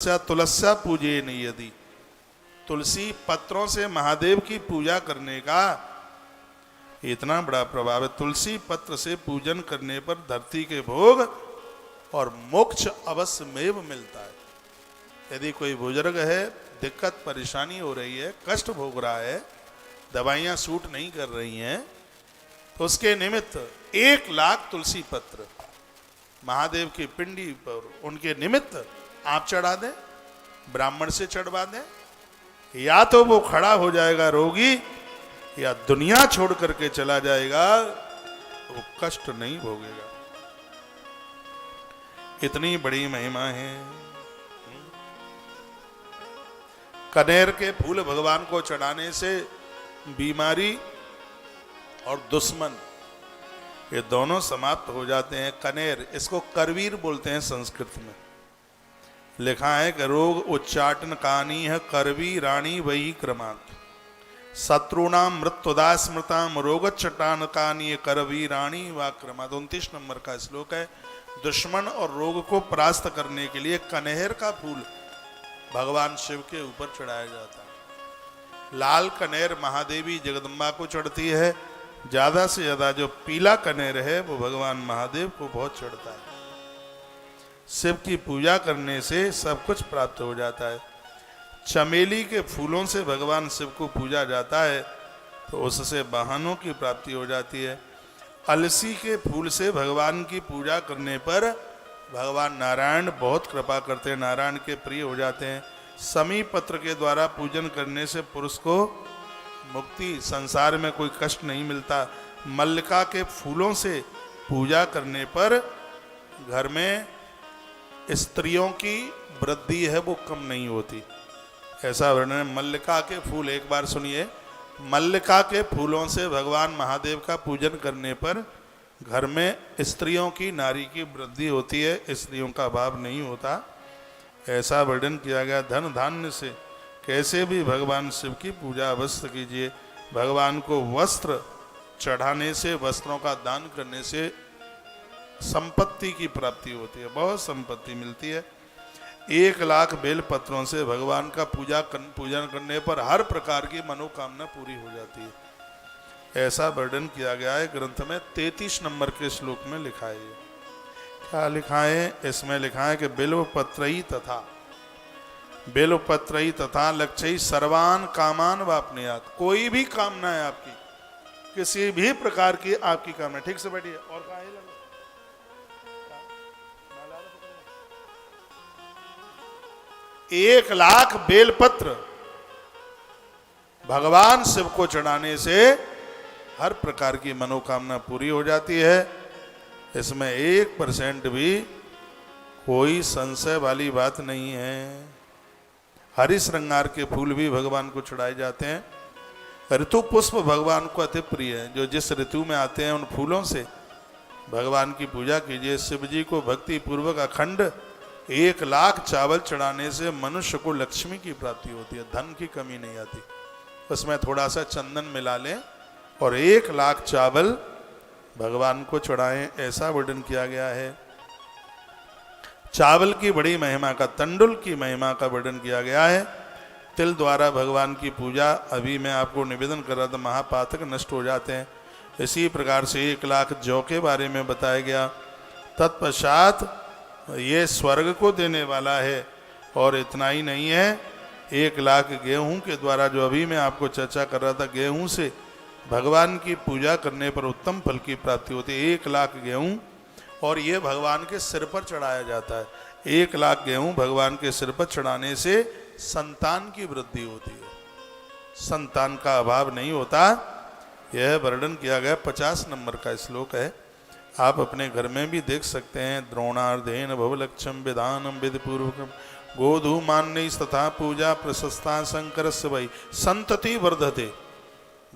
तुलस्या पूजन यदि, तुलसी पत्रों से महादेव की पूजा करने का इतना बड़ा प्रभाव है। तुलसी पत्र से पूजन करने पर धरती के भोग और मोक्ष अवश्यमेव मिलता है। यदि कोई बुजुर्ग है, दिक्कत परेशानी हो रही है, कष्ट भोग रहा है, दवाइयाँ सूट नहीं कर रही हैं, तो उसके निमित्त 1,00,000 तुलसी पत्र महादेव की पिंडी पर उनके निमित्त आप चढ़ा दें, ब्राह्मण से चढ़वा दें, या तो वो खड़ा हो जाएगा रोगी, या दुनिया छोड़ करके चला जाएगा, वो कष्ट नहीं भोगेगा। इतनी बड़ी महिमा है। कनेर के फूल भगवान को चढ़ाने से बीमारी और दुश्मन ये दोनों समाप्त हो जाते हैं। कनेर, इसको करवीर बोलते हैं संस्कृत में। लिखा है कि रोग उच्चाटन कानी है करवी रानी वही क्रमात्, शत्रुणाम मृत्युदा स्मृताम रोग चटान कानी करवी रानी व क्रमात्। 29 नंबर का श्लोक है। दुश्मन और रोग को परास्त करने के लिए कनेर का फूल भगवान शिव के ऊपर चढ़ाया जाता है। लाल कनेर महादेवी जगदम्बा को चढ़ती है, ज्यादा से ज्यादा जो पीला कनेर है वो भगवान महादेव को बहुत चढ़ता है। शिव की पूजा करने से सब कुछ प्राप्त हो जाता है। चमेली के फूलों से भगवान शिव को पूजा जाता है तो उससे वाहनों की प्राप्ति हो जाती है। अलसी के फूल से भगवान की पूजा करने पर भगवान नारायण बहुत कृपा करते हैं, नारायण के प्रिय हो जाते हैं। समी पत्र के द्वारा पूजन करने से पुरुष को मुक्ति, संसार में कोई कष्ट नहीं मिलता। मल्लिका के फूलों से पूजा करने पर घर में स्त्रियों की वृद्धि है वो कम नहीं होती, ऐसा वर्णन है। मल्लिका के फूल, एक बार सुनिए, मल्लिका के फूलों से भगवान महादेव का पूजन करने पर घर में स्त्रियों की, नारी की वृद्धि होती है, स्त्रियों का अभाव नहीं होता, ऐसा वर्णन किया गया। धन धान्य से कैसे भी भगवान शिव की पूजा अवश्य कीजिए। भगवान को वस्त्र चढ़ाने से, वस्त्रों का दान करने से संपत्ति की प्राप्ति होती है, बहुत संपत्ति मिलती है। 1,00,000 बेल पत्रों से भगवान का पूजन करने पर हर प्रकार की मनोकामना पूरी हो जाती है, ऐसा वर्णन किया गया है ग्रंथ में। 33 नंबर के श्लोक में लिखा है। क्या लिखा है इसमें? लिखा है कि बिल्वपत्रई तथा, बिल्वपत्रई तथा लक्ष्य सर्वान कामान वापनुयात्। कोई भी कामना है आपकी, किसी भी प्रकार की आपकी कामना, ठीक से बैठिए, और कहा है 1,00,000 बेलपत्र भगवान शिव को चढ़ाने से हर प्रकार की मनोकामना पूरी हो जाती है। इसमें 1% भी कोई संशय वाली बात नहीं है। हरि श्रृंगार के फूल भी भगवान को चढ़ाए जाते हैं। ऋतु पुष्प भगवान को अति प्रिय है। जो जिस ऋतु में आते हैं उन फूलों से भगवान की पूजा कीजिए। शिव जी को भक्ति पूर्वक अखंड 1,00,000 चावल चढ़ाने से मनुष्य को लक्ष्मी की प्राप्ति होती है, धन की कमी नहीं आती। उसमें थोड़ा सा चंदन मिला लें और 1,00,000 चावल भगवान को चढ़ाएं, ऐसा वर्णन किया गया है। चावल की बड़ी महिमा का, तंडुल की महिमा का वर्णन किया गया है। तिल द्वारा भगवान की पूजा, अभी मैं आपको निवेदन कर रहा था, महापातक नष्ट हो जाते हैं। इसी प्रकार से 1,00,000 जौ के बारे में बताया गया। तत्पश्चात ये स्वर्ग को देने वाला है। और इतना ही नहीं है, 1,00,000 गेहूं के द्वारा, जो अभी मैं आपको चर्चा कर रहा था, गेहूं से भगवान की पूजा करने पर उत्तम फल की प्राप्ति होती है। 1,00,000 गेहूं, और ये भगवान के सिर पर चढ़ाया जाता है। 1,00,000 गेहूं भगवान के सिर पर चढ़ाने से संतान की वृद्धि होती है, संतान का अभाव नहीं होता। यह वर्णन किया गया 50 नंबर का श्लोक है। आप अपने घर में भी देख सकते हैं। द्रोणार्धेन भवलक्षम विधानम विधिपूर्वकम गोधूमान्य तथा पूजा प्रशस्ता शंकर वही संतति वर्धते।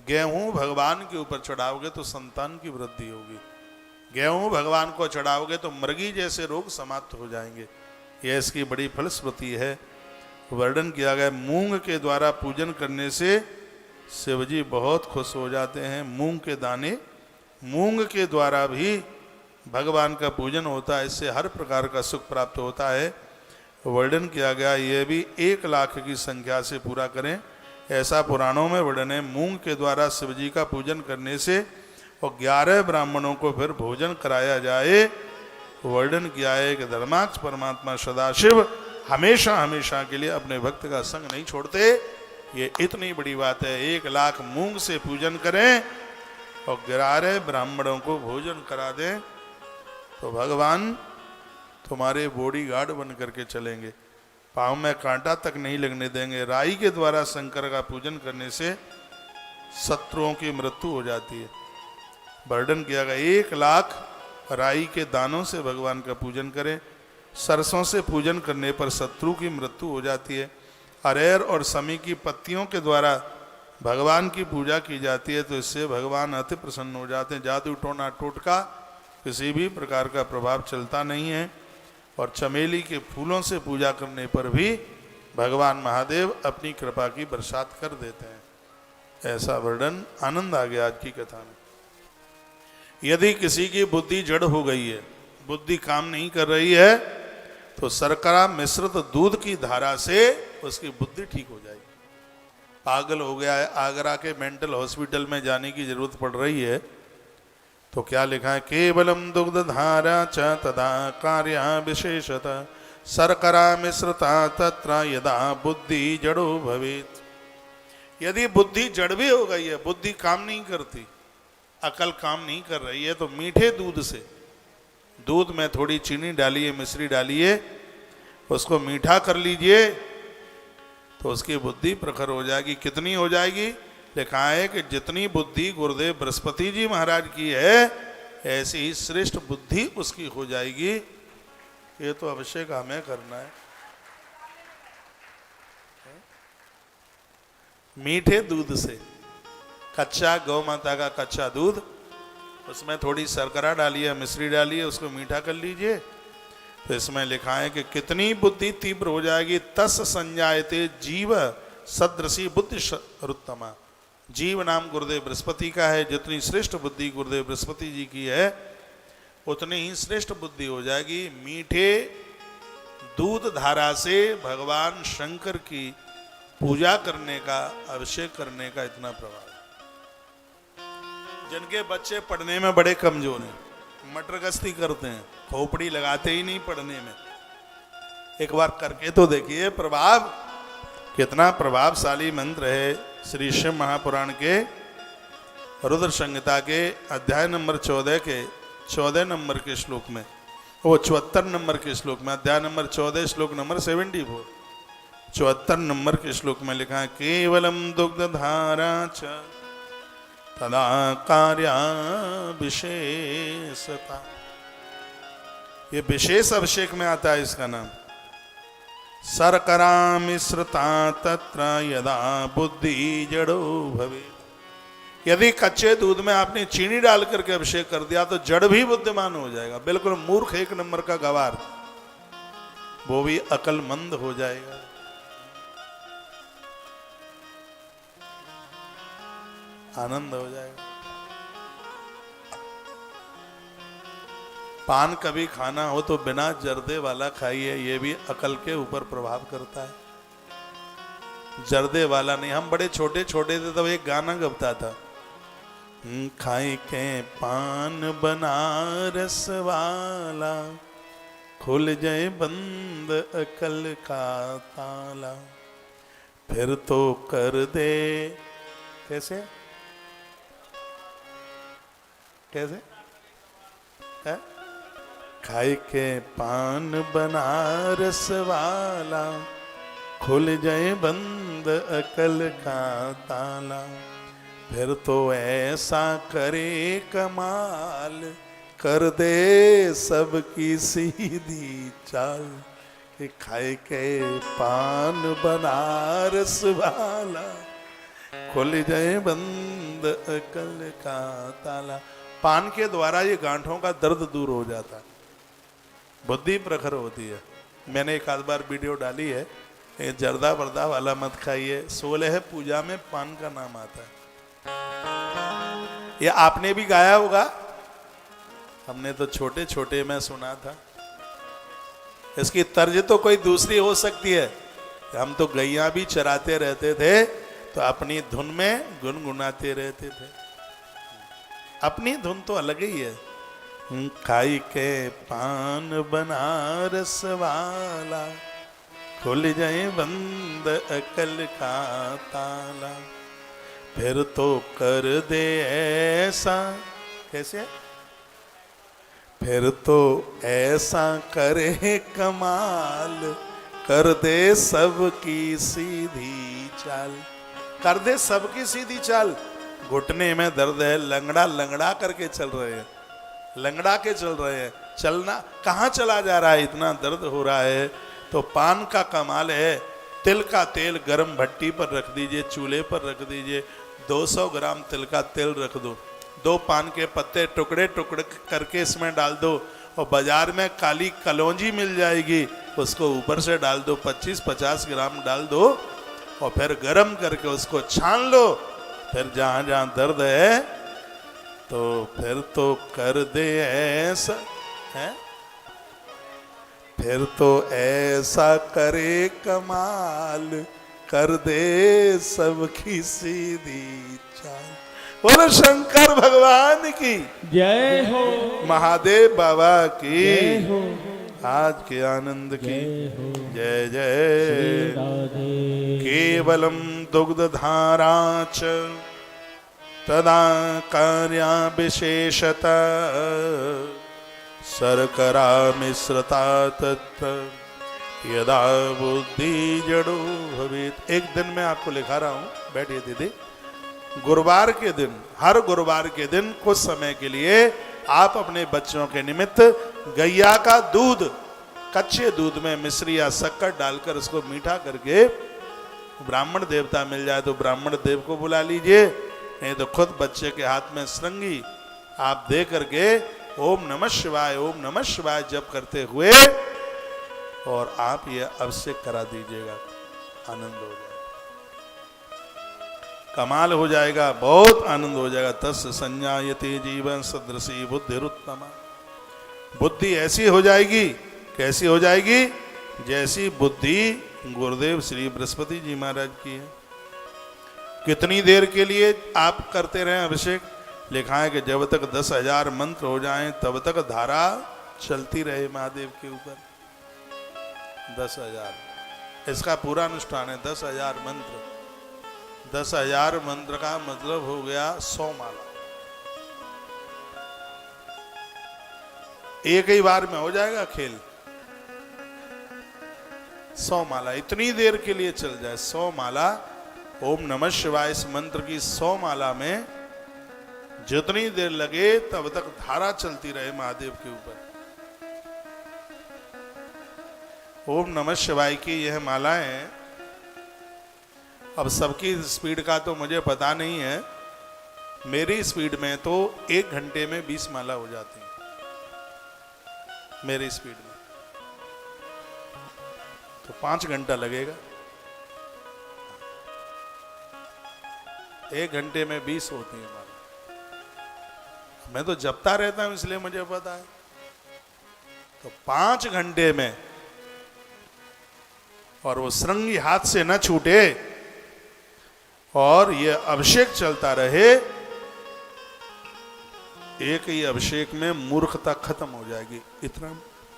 गेहूं भगवान के ऊपर चढ़ाओगे तो संतान की वृद्धि होगी। गेहूं भगवान को चढ़ाओगे तो मृगी जैसे रोग समाप्त हो जाएंगे। यह इसकी बड़ी फलश्रुति है। वर्णन किया गया मूंग के द्वारा पूजन करने से शिवजी बहुत खुश हो जाते हैं। मूंग के दाने, मूंग के द्वारा भी भगवान का पूजन होता है, इससे हर प्रकार का सुख प्राप्त होता है। वर्णन किया गया, ये भी 1 लाख की संख्या से पूरा करें, ऐसा पुराणों में वर्णन है। मूंग के द्वारा शिव जी का पूजन करने से और 11 ब्राह्मणों को फिर भोजन कराया जाए। वर्णन किया है कि धर्माक्ष परमात्मा सदाशिव हमेशा हमेशा के लिए अपने भक्त का संग नहीं छोड़ते। ये इतनी बड़ी बात है। 1 लाख मूंग से पूजन करें और 11 ब्राह्मणों को भोजन करा दें तो भगवान तुम्हारे बॉडी गार्ड बन करके चलेंगे, पाँव में कांटा तक नहीं लगने देंगे। राई के द्वारा शंकर का पूजन करने से शत्रुओं की मृत्यु हो जाती है। वर्णन किया गया 1 लाख राई के दानों से भगवान का पूजन करें। सरसों से पूजन करने पर शत्रु की मृत्यु हो जाती है। अरेर और समी की पत्तियों के द्वारा भगवान की पूजा की जाती है तो इससे भगवान अति प्रसन्न हो जाते हैं। जादू टोना टोटका किसी भी प्रकार का प्रभाव चलता नहीं है। और चमेली के फूलों से पूजा करने पर भी भगवान महादेव अपनी कृपा की बरसात कर देते हैं। ऐसा वर्णन आनंद आ गया आज की कथा में। यदि किसी की बुद्धि जड़ हो गई है, बुद्धि काम नहीं कर रही है, तो शर्करा मिश्रित दूध की धारा से उसकी बुद्धि ठीक हो जाएगी। पागल हो गया है, आगरा के मेंटल हॉस्पिटल में जाने की जरूरत पड़ रही है, तो क्या लिखा है, केवलम दुग्ध धारा च तदा कार्या विशेषता शर्करा मिश्रता तत्र यदा बुद्धि जड़ो भवेत। यदि बुद्धि जड़ भी हो गई है, बुद्धि काम नहीं करती, अकल काम नहीं कर रही है, तो मीठे दूध से, दूध में थोड़ी चीनी डालिए, मिश्री डालिए, उसको मीठा कर लीजिए तो उसकी बुद्धि प्रखर हो जाएगी। कितनी हो जाएगी? लिखा है कि जितनी बुद्धि गुरुदेव बृहस्पति जी महाराज की है ऐसी ही श्रेष्ठ बुद्धि उसकी हो जाएगी। ये तो अवश्य हमें करना है। मीठे दूध से, कच्चा गौ माता का कच्चा दूध, उसमें थोड़ी शर्करा डालिए, मिश्री डालिए, उसको मीठा कर लीजिए, तो इसमें लिखा है कि कितनी बुद्धि तीव्र हो जाएगी। तस् संजायते जीव सदृशी बुद्धि रुत्तमा। जीव नाम गुरुदेव बृहस्पति का है, जितनी श्रेष्ठ बुद्धि गुरुदेव बृहस्पति जी की है उतनी ही श्रेष्ठ बुद्धि हो जाएगी। मीठे दूध धारा से भगवान शंकर की पूजा करने का, अभिषेक करने का इतना प्रभाव है। जिनके बच्चे पढ़ने में बड़े कमजोर हैं, मटर गश्ती करते हैं, खोपड़ी लगाते ही नहीं पढ़ने में, एक बार करके तो देखिए प्रभाव, कितना प्रभावशाली मंत्र है। श्री शिव महापुराण के रुद्र संहिता के अध्याय नंबर 14 के 14 नंबर के श्लोक में, वो 74 नंबर के श्लोक में, अध्याय नंबर 14 श्लोक नंबर 74, 74 नंबर के श्लोक में लिखा है, केवलम दुग्ध धारा च तदा कार्या विशेषता। ये विशेष अभिषेक में आता है इसका नाम। शर्करा मिश्रता तत्र यदा बुद्धि जड़ो भवे। यदि कच्चे दूध में आपने चीनी डाल करके अभिषेक कर दिया तो जड़ भी बुद्धिमान हो जाएगा। बिल्कुल मूर्ख 1 नंबर का गवार, वो भी अकलमंद हो जाएगा। आनंद हो जाएगा। पान कभी खाना हो तो बिना जर्दे वाला खाइए, ये भी अकल के ऊपर प्रभाव करता है। जर्दे वाला नहीं। हम बड़े छोटे छोटे थे तब एक गाना गबता था, खाई के पान बनारस वाला खुल जाए बंद अकल का ताला, फिर तो कर दे। कैसे कैसे है? खाई के पान बनारस वाला खुल जाए बंद अकल का ताला, फिर तो ऐसा करे कमाल कर दे सबकी सीधी चाल, कि खाई के पान बनारस वाला खुल जाए बंद अकल का ताला। पान के द्वारा ये गांठों का दर्द दूर हो जाता है, बुद्धि प्रखर होती है। मैंने एक आध बार वीडियो डाली है, ये जर्दा वर्दा वाला मत खाइए। 16 पूजा में पान का नाम आता है, ये आपने भी गाया होगा, हमने तो छोटे छोटे में सुना था। इसकी तर्ज तो कोई दूसरी हो सकती है। हम तो गैया भी चराते रहते थे तो अपनी धुन में गुनगुनाते रहते थे। अपनी धुन तो अलग ही है। खाई के पान बनारस वाला, खुल जाए बंद अकल का ताला, फिर तो कर दे ऐसा, कैसे, फिर तो ऐसा करे कमाल, कर दे सबकी सीधी चाल। कर दे सबकी सीधी चाल। घुटने में दर्द है, लंगड़ा लंगड़ा करके चल रहे हैं, लंगड़ा के चल रहे हैं, चलना कहाँ चला जा रहा है, इतना दर्द हो रहा है। तो पान का कमाल है, तिल का तेल गरम भट्टी पर रख दीजिए, चूल्हे पर रख दीजिए, 200 ग्राम तिल का तेल रख दो, 2 पान के पत्ते टुकड़े टुकड़े करके इसमें डाल दो, और बाजार में काली कलौंजी मिल जाएगी, उसको ऊपर से डाल दो, 25-50 ग्राम डाल दो, और फिर गरम करके उसको छान लो। फिर जहाँ जहाँ दर्द है तो फिर तो कर दे ऐसा है, फिर तो ऐसा करे कमाल, कर दे सबकी सीधी चाल। बोलो शंकर भगवान की जय हो, महादेव बाबा की जय हो, आज के आनंद की जय श्री जय। राधे। केवलम दुग्ध धारा च तदा कार्या विशेषता, शर्करा मिश्रता तत्र यदा बुद्धि जड़ो भवेत। एक दिन में आपको लिखा रहा हूं, बैठिए दीदी। गुरुवार के दिन, हर गुरुवार के दिन कुछ समय के लिए आप अपने बच्चों के निमित्त गैया का दूध, कच्चे दूध में मिश्री या शक्कर डालकर उसको मीठा करके, ब्राह्मण देवता मिल जाए तो ब्राह्मण देव को बुला लीजिए, नहीं तो खुद बच्चे के हाथ में श्रृंगी आप दे करके ओम नमः शिवाय, ओम नमः शिवाय जप करते हुए और आप ये अवश्य करा दीजिएगा, आनंद हो जाएगा, कमाल हो जाएगा, बहुत आनंद हो जाएगा। तस् संजायते जीवन सदृशी बुद्धिरुत्तमा। बुद्धि ऐसी हो जाएगी, कैसी हो जाएगी, जैसी बुद्धि गुरुदेव श्री बृहस्पति जी महाराज की है। कितनी देर के लिए आप करते रहे अभिषेक, लिखा है कि जब तक 10,000 मंत्र हो जाएं तब तक धारा चलती रहे महादेव के ऊपर। 10,000 इसका पूरा अनुष्ठान है। 10,000 मंत्र, 10,000 मंत्र का मतलब हो गया 100 माला। एक ही बार में हो जाएगा खेल। 100 माला इतनी देर के लिए चल जाए, 100 माला ओम नमः शिवाय इस मंत्र की 100 माला में जितनी देर लगे तब तक धारा चलती रहे महादेव के ऊपर। ओम नमः शिवाय की यह मालाएं, अब सबकी स्पीड का तो मुझे पता नहीं है, मेरी स्पीड में तो 1 घंटे में 20 माला हो जाती है, मेरी स्पीड में तो 5 घंटा लगेगा। 1 घंटे में 20 होती है माला। मैं तो जपता रहता हूं इसलिए मुझे पता है। तो 5 घंटे में, और वो श्रृंगी हाथ से न छूटे और ये अभिषेक चलता रहे, एक ही अभिषेक में मूर्खता खत्म हो जाएगी।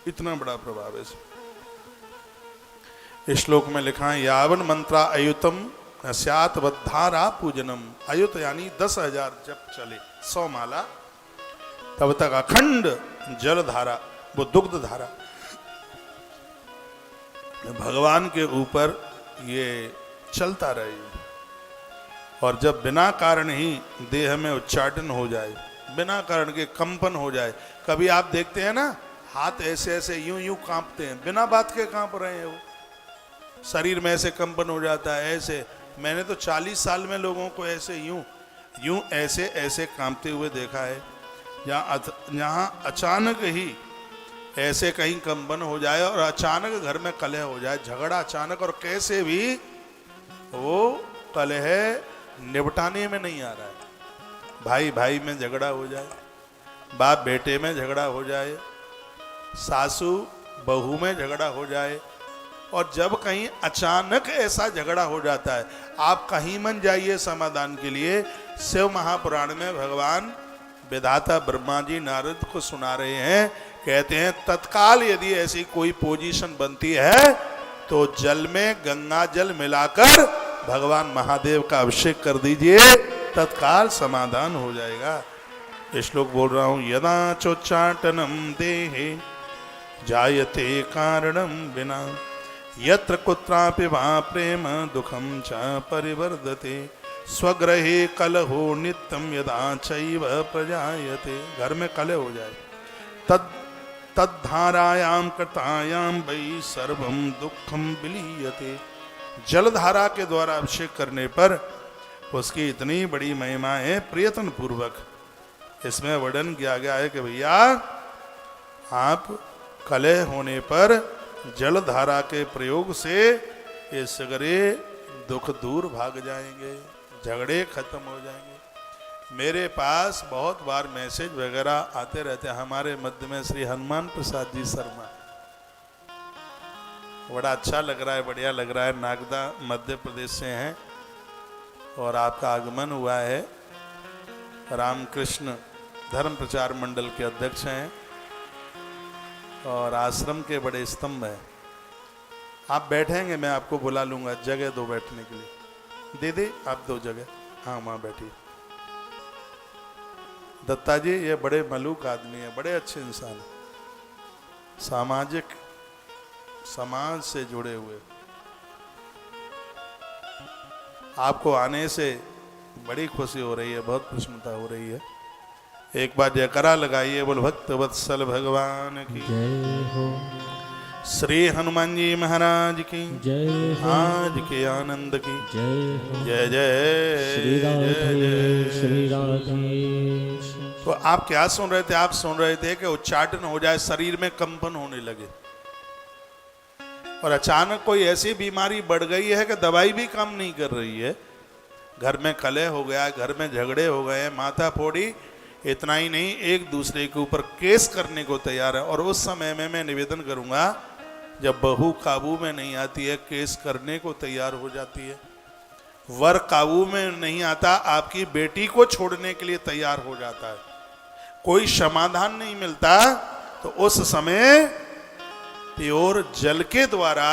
इतना बड़ा प्रभाव है इस श्लोक में लिखा है, यावन मंत्रा अयुतम स्यात् बद्धारा पूजनम। अयुत यानी 10,000 जप चले, 100 माला, तब तक अखंड जल धारा, वो दुग्ध धारा भगवान के ऊपर ये चलता रहे। और जब बिना कारण ही देह में उच्चाटन हो जाए, बिना कारण के कंपन हो जाए, कभी आप देखते हैं ना हाथ ऐसे ऐसे यूं यूं कांपते हैं, बिना बात के कांप रहे हैं, वो शरीर में ऐसे कंपन हो जाता है ऐसे। मैंने तो 40 साल में लोगों को ऐसे यूं ऐसे ऐसे कांपते हुए देखा है। जहाँ अचानक ही ऐसे कहीं कंपन हो जाए और अचानक घर में कलह हो जाए, झगड़ा अचानक, और कैसे भी वो कलह निपटाने में नहीं आ रहा है। भाई भाई में झगड़ा हो जाए, बाप बेटे में झगड़ा हो जाए, सासू बहू में झगड़ा हो जाए, और जब कहीं अचानक ऐसा झगड़ा हो जाता है, आप कहीं मन जाइए समाधान के लिए, शिव महापुराण में भगवान विधाता ब्रह्मा जी नारद को सुना रहे हैं, कहते हैं तत्काल यदि ऐसी कोई पोजीशन बनती है तो जल में गंगा जल मिलाकर भगवान महादेव का अभिषेक कर दीजिए, तत्काल समाधान हो जाएगा। श्लोक बोल रहा हूं, यदा चोच्चाटनम देहे जायते कारणम बिना यत्र कुत्रापि वा प्रेम दुखम च परिवर्धते स्वग्रहे कलहो नित्यम यदा चैव प्रजायते। घर में कलह हो जाए, तद्धारायाम कृतायाम वै सर्वम दुखम विलीयते। जलधारा के द्वारा अभिषेक करने पर उसकी इतनी बड़ी महिमा है, प्रयत्न पूर्वक इसमें वर्णन किया गया है कि भैया आप कलह होने पर जलधारा के प्रयोग से ये सगरे दुख दूर भाग जाएंगे, झगड़े खत्म हो जाएंगे। मेरे पास बहुत बार मैसेज वगैरह आते रहते हैं। हमारे मध्य में श्री हनुमान प्रसाद जी शर्मा, बड़ा अच्छा लग रहा है, बढ़िया लग रहा है, नागदा मध्य प्रदेश से हैं और आपका आगमन हुआ है। रामकृष्ण धर्म प्रचार मंडल के अध्यक्ष हैं और आश्रम के बड़े स्तंभ हैं। आप बैठेंगे, मैं आपको बुला लूंगा, जगह दो बैठने के लिए। दीदी आप दो जगह, हाँ वहां बैठिए। दत्ता जी ये बड़े मलूक आदमी है, बड़े अच्छे इंसान हैं, सामाजिक समाज से जुड़े हुए। आपको आने से बड़ी खुशी हो रही है, बहुत प्रसन्नता हो रही है। एक बार जयकारा लगाइए, बोल भक्त वत्सल भगवान की जय हो, श्री हनुमान जी महाराज की जय हो, आज के आनंद की जय हो, जय जय श्री राधे श्री राधे। तो आप क्या सुन रहे थे? आप सुन रहे थे कि उच्चाटन हो जाए, शरीर में कंपन होने लगे, और अचानक कोई ऐसी बीमारी बढ़ गई है कि दवाई भी काम नहीं कर रही है। घर में कलह हो गया, घर में झगड़े हो गए, माथा फोड़ी, इतना ही नहीं एक दूसरे के ऊपर केस करने को तैयार है। और उस समय में मैं निवेदन करूंगा, जब बहू काबू में नहीं आती है केस करने को तैयार हो जाती है, वर काबू में नहीं आता आपकी बेटी को छोड़ने के लिए तैयार हो जाता है, कोई समाधान नहीं मिलता, तो उस समय प्योर जल के द्वारा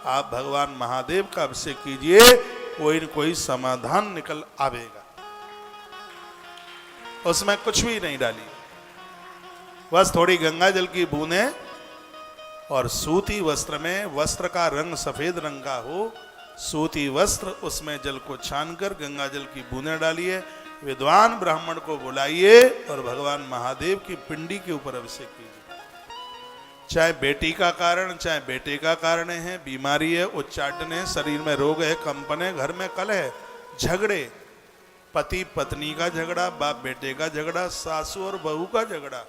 आप भगवान महादेव का अभिषेक कीजिए, कोई न कोई समाधान निकल आवेगा। उसमें कुछ भी नहीं डाली, बस थोड़ी गंगा जल की बूंदें और सूती वस्त्र में, वस्त्र का रंग सफेद रंग का हो, सूती वस्त्र, उसमें जल को छानकर गंगा जल की बूंदें डालिए, विद्वान ब्राह्मण को बुलाइए और भगवान महादेव की पिंडी के ऊपर अभिषेक कीजिए। चाहे बेटी का कारण, चाहे बेटे का कारण है, बीमारी है, उच्चाटन है, शरीर में रोग है, कंपन है, घर में कलह है, झगड़े, पति पत्नी का झगड़ा, बाप बेटे का झगड़ा, सासू और बहू का झगड़ा,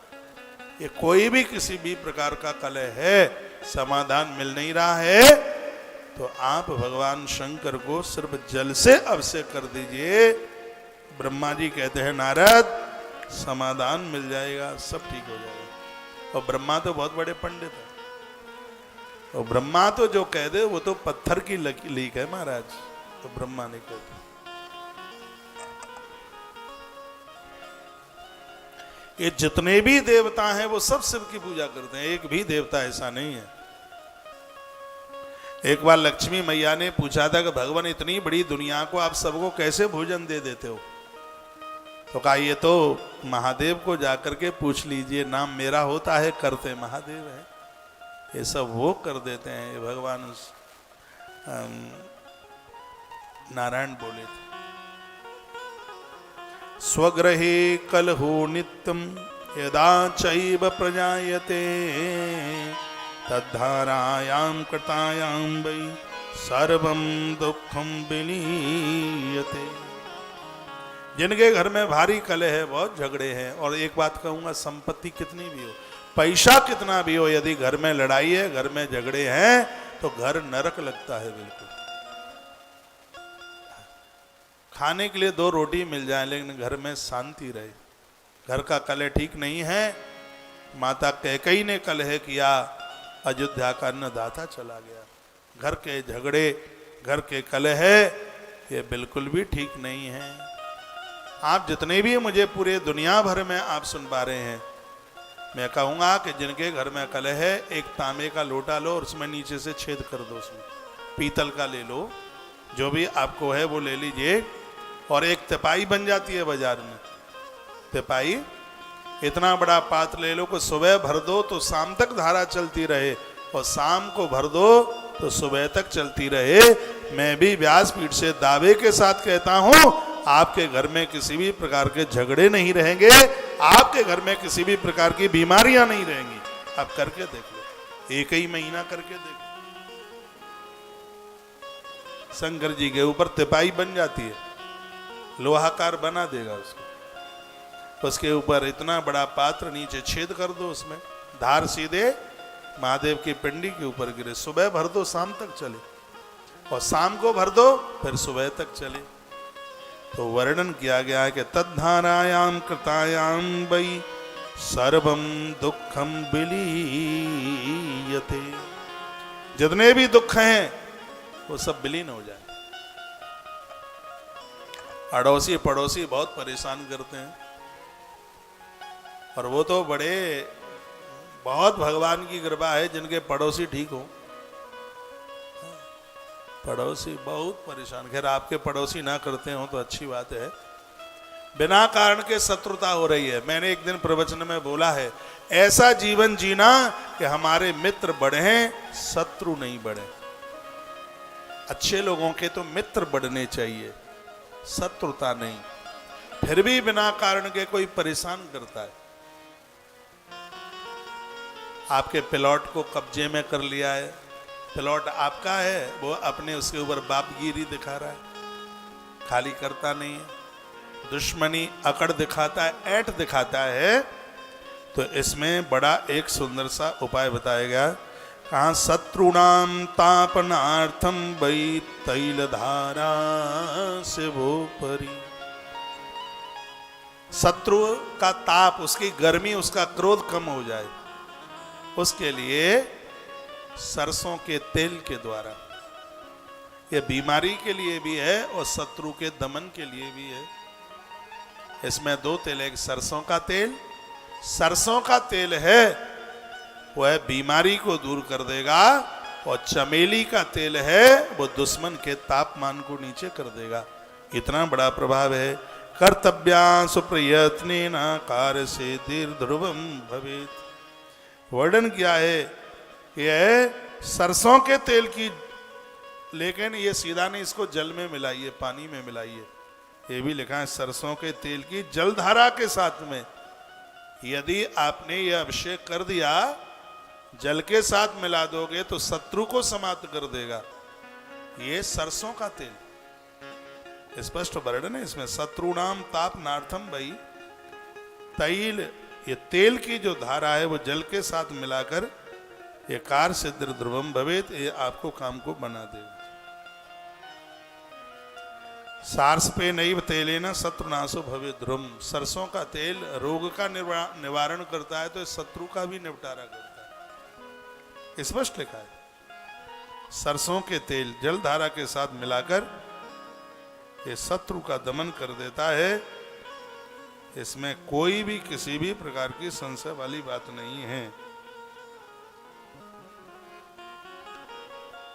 ये कोई भी किसी भी प्रकार का कलह है, समाधान मिल नहीं रहा है, तो आप भगवान शंकर को सिर्फ जल से अभिषेक कर दीजिए। ब्रह्मा जी कहते हैं नारद समाधान मिल जाएगा, सब ठीक हो जाएगा। और ब्रह्मा तो बहुत बड़े पंडित है, और ब्रह्मा तो जो कह दे वो तो पत्थर की लीक है महाराज, तो ब्रह्मा ने कह दिया। ये जितने भी देवता हैं वो सब शिव की पूजा करते हैं, एक भी देवता ऐसा नहीं है। एक बार लक्ष्मी मैया ने पूछा था कि भगवान इतनी बड़ी दुनिया को आप सबको कैसे भोजन दे देते हो? तो कहा ये तो महादेव को जाकर के पूछ लीजिए, नाम मेरा होता है, करते महादेव है, ये सब वो कर देते हैं। ये भगवान नारायण बोले थे, स्वग्रहे कलहो नित्यम यदा चैव प्रजायते तद्धारायां कृतायां वै सर्वं दुःखं विलीयते। जिनके घर में भारी कलह है, बहुत झगड़े हैं, और एक बात कहूंगा, संपत्ति कितनी भी हो, पैसा कितना भी हो, यदि घर में लड़ाई है, घर में झगड़े हैं, तो घर नरक लगता है बिल्कुल। खाने के लिए 2 रोटी मिल जाए लेकिन घर में शांति रहे, घर का कलह ठीक नहीं है। माता कैकेयी ने कलह किया अयोध्या का अन्नदाता चला गया। घर के झगड़े, घर के कलह ये बिल्कुल भी ठीक नहीं है। आप जितने भी मुझे पूरे दुनिया भर में आप सुन पा रहे हैं, मैं कहूँगा कि जिनके घर में कलह है, एक तांबे का लोटा लो और उसमें नीचे से छेद कर दो, उसमें पीतल का ले लो, जो भी आपको है वो ले लीजिए, और एक तिपाई बन जाती है बाजार में, तिपाई, इतना बड़ा पात्र ले लो कि सुबह भर दो तो शाम तक धारा चलती रहे, और शाम को भर दो तो सुबह तक चलती रहे। मैं भी व्यासपीठ से दावे के साथ कहता हूं, आपके घर में किसी भी प्रकार के झगड़े नहीं रहेंगे, आपके घर में किसी भी प्रकार की बीमारियां नहीं रहेंगी। आप करके देख लो, एक ही महीना करके देख लो। शंकर जी के ऊपर तिपाई बन जाती है, लोहाकार बना देगा उसको, उसके ऊपर इतना बड़ा पात्र, नीचे छेद कर दो, उसमें धार सीधे महादेव की पिंडी के ऊपर गिरे, सुबह भर दो शाम तक चले, और शाम को भर दो फिर सुबह तक चले। तो वर्णन किया गया है कि तद्धारायाम कृतायाम वै सर्वम दुखम विलीयते, जितने भी दुख हैं वो सब विलीन हो जाए। अड़ोसी पड़ोसी बहुत परेशान करते हैं, और वो तो बड़े, बहुत भगवान की कृपा है जिनके पड़ोसी ठीक हो। पड़ोसी बहुत परेशान, खैर आपके पड़ोसी ना करते हो तो अच्छी बात है। बिना कारण के शत्रुता हो रही है। मैंने एक दिन प्रवचन में बोला है, ऐसा जीवन जीना कि हमारे मित्र बढ़े, शत्रु नहीं बढ़े। अच्छे लोगों के तो मित्र बढ़ने चाहिए, शत्रुता नहीं। फिर भी बिना कारण के कोई परेशान करता है, आपके प्लॉट को कब्जे में कर लिया है, प्लॉट आपका है, वो अपने उसके ऊपर बापगिरी दिखा रहा है, खाली करता नहीं है, दुश्मनी अकड़ दिखाता है, ऐंठ दिखाता है। तो इसमें बड़ा एक सुंदर सा उपाय बताया गया, कहाँ शत्रुणाम तापनार्थम वै तैल धारा से वो परी। शत्रु का ताप, उसकी गर्मी, उसका क्रोध कम हो जाए, उसके लिए सरसों के तेल के द्वारा, यह बीमारी के लिए भी है और शत्रु के दमन के लिए भी है। इसमें दो तेल, एक सरसों का तेल, सरसों का तेल है वह बीमारी को दूर कर देगा, और चमेली का तेल है वो दुश्मन के तापमान को नीचे कर देगा। इतना बड़ा प्रभाव है। कर्तव्या सुप्रयत्नेन कार्य से दीर्घ ध्रुवम भवेत। वर्णन किया है यह सरसों के तेल की, लेकिन ये सीधा नहीं, इसको जल में मिलाइए, पानी में मिलाइए, ये भी लिखा है सरसों के तेल की जलधारा के साथ में। यदि आपने यह अभिषेक कर दिया, जल के साथ मिला दोगे तो शत्रु को समाप्त कर देगा। ये सरसों का तेल, स्पष्ट वर्णन है इसमें, शत्रुणाम तापनार्थम वै तैल, ये तेल की जो धारा है वो जल के साथ मिलाकर ये कार सिद्ध ध्रुवम भवेत, ये आपको काम को बना देगा। सार्स पे नैव तेलेन शत्रुनाशो भवे ध्रुवम, सरसों का तेल रोग का निवारण करता है तो शत्रु का भी निपटारा करता है, स्पष्ट लिखा है। सरसों के तेल जल धारा के साथ मिलाकर ये शत्रु का दमन कर देता है। इसमें कोई भी किसी भी प्रकार की संशय वाली बात नहीं है।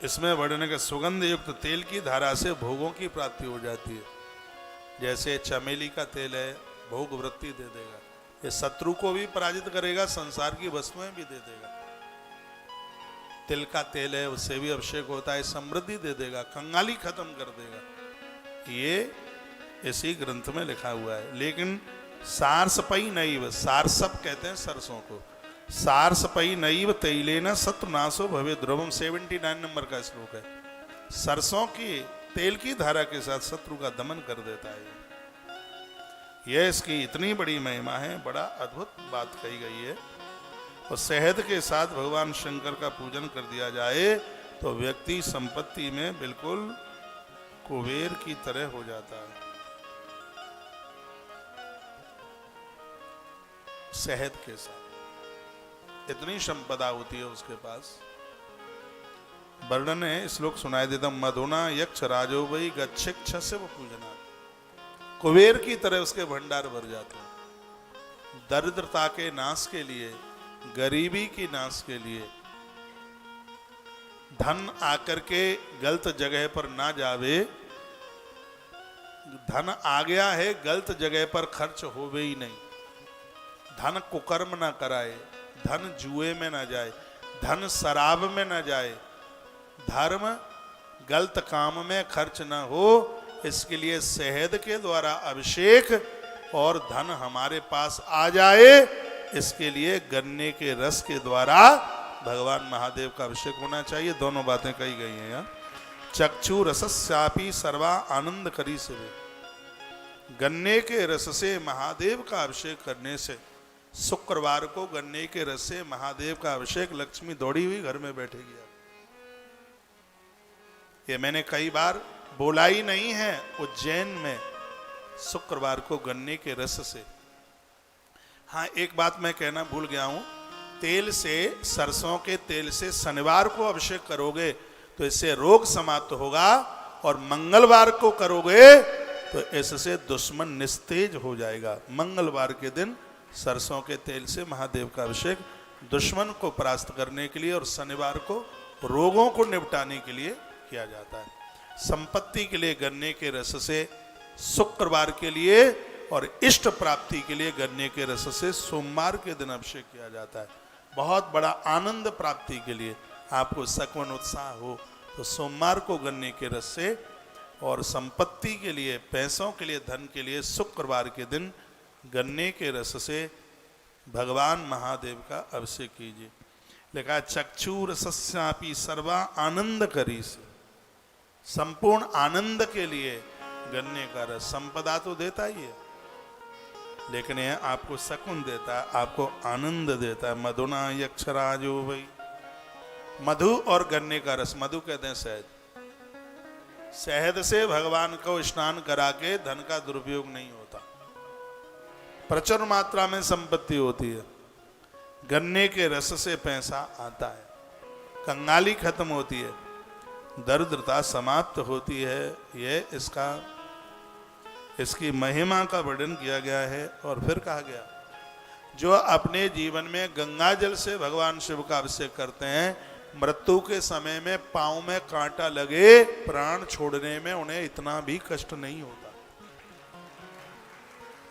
इसमें वर्णन के सुगंध युक्त तेल की धारा से भोगों की प्राप्ति हो जाती है। जैसे चमेली का तेल है, भोग वृत्ति दे देगा, ये शत्रु को भी पराजित करेगा, संसार की वस्तुएं भी दे देगा। तिल का तेल है, उससे भी अभिषेक होता है, समृद्धि दे देगा, कंगाली खत्म कर देगा। ये इसी ग्रंथ में लिखा हुआ है। लेकिन सारसपई नैव, सारसप कहते हैं सरसों को, सारसपई नैव तैलेन शत्रुनाशो भवे ध्रुवम, 79 नंबर का श्लोक है। सरसों की तेल की धारा के साथ शत्रु का दमन कर देता है। यह इसकी इतनी बड़ी महिमा है, बड़ा अद्भुत बात कही गई है। और शहद के साथ भगवान शंकर का पूजन कर दिया जाए तो व्यक्ति संपत्ति में बिल्कुल कुबेर की तरह हो जाता है। शहद के साथ इतनी संपदा होती है उसके पास। वर्णन है, श्लोक सुनाई देता, मधुना यक्ष राजो वही गच्छिक्ष से वो पूजना, कुबेर की तरह उसके भंडार भर जाते हैं। दरिद्रता के नाश के लिए, गरीबी की नाश के लिए, धन आकर के गलत जगह पर ना जावे। धन आ गया है, गलत जगह पर खर्च होवे ही नहीं। धन कुकर्म ना कराए, धन जुए में ना जाए, धन शराब में ना जाए, धर्म गलत काम में खर्च ना हो। इसके लिए शहद के द्वारा अभिषेक और धन हमारे पास आ जाए, इसके लिए गन्ने के रस के द्वारा भगवान महादेव का अभिषेक होना चाहिए। दोनों बातें कही गई हैं यहाँ। चक्षु रसस्यापि सर्वा आनंद करी से, गन्ने के रस से महादेव का अभिषेक करने से, शुक्रवार को गन्ने के रस से महादेव का अभिषेक, लक्ष्मी दौड़ी हुई घर में बैठेगी। ये मैंने कई बार बोला ही नहीं है। उज्जैन में शुक्रवार को गन्ने के रस से। हाँ, एक बात मैं कहना भूल गया हूं, तेल से, सरसों के तेल से शनिवार को अभिषेक करोगे तो इससे रोग समाप्त होगा, और मंगलवार को करोगे तो इससे दुश्मन निस्तेज हो जाएगा। मंगलवार के दिन सरसों के तेल से महादेव का अभिषेक दुश्मन को परास्त करने के लिए, और शनिवार को रोगों को निपटाने के लिए किया जाता है। संपत्ति के लिए गन्ने के रस से, शुक्रवार के लिए, और इष्ट प्राप्ति के लिए गन्ने के रस से सोमवार के दिन अभिषेक किया जाता है। बहुत बड़ा आनंद प्राप्ति के लिए आपको सकवन उत्साह हो तो सोमवार को गन्ने के रस से, और संपत्ति के लिए, पैसों के लिए, धन के लिए शुक्रवार के दिन गन्ने के रस से भगवान महादेव का अभिषेक कीजिए। लिखा चक्षु रसस्यापि सर्वा आनंद करी से, संपूर्ण आनंद के लिए गन्ने का रस। संपदा तो देता ही है, लेकिन यह आपको सकून देता है, आपको आनंद देता है। मधुना यक्षराजो वही, मधु और गन्ने का रस, मधु कहते हैं शहद। शहद से भगवान को स्नान करा के धन का दुरुपयोग नहीं होता, प्रचुर मात्रा में संपत्ति होती है। गन्ने के रस से पैसा आता है, कंगाली खत्म होती है, दरिद्रता समाप्त होती है। यह इसकी महिमा का वर्णन किया गया है। और फिर कहा गया, जो अपने जीवन में गंगा जल से भगवान शिव का अभिषेक करते हैं, मृत्यु के समय में पांव में कांटा लगे, प्राण छोड़ने में उन्हें इतना भी कष्ट नहीं होता।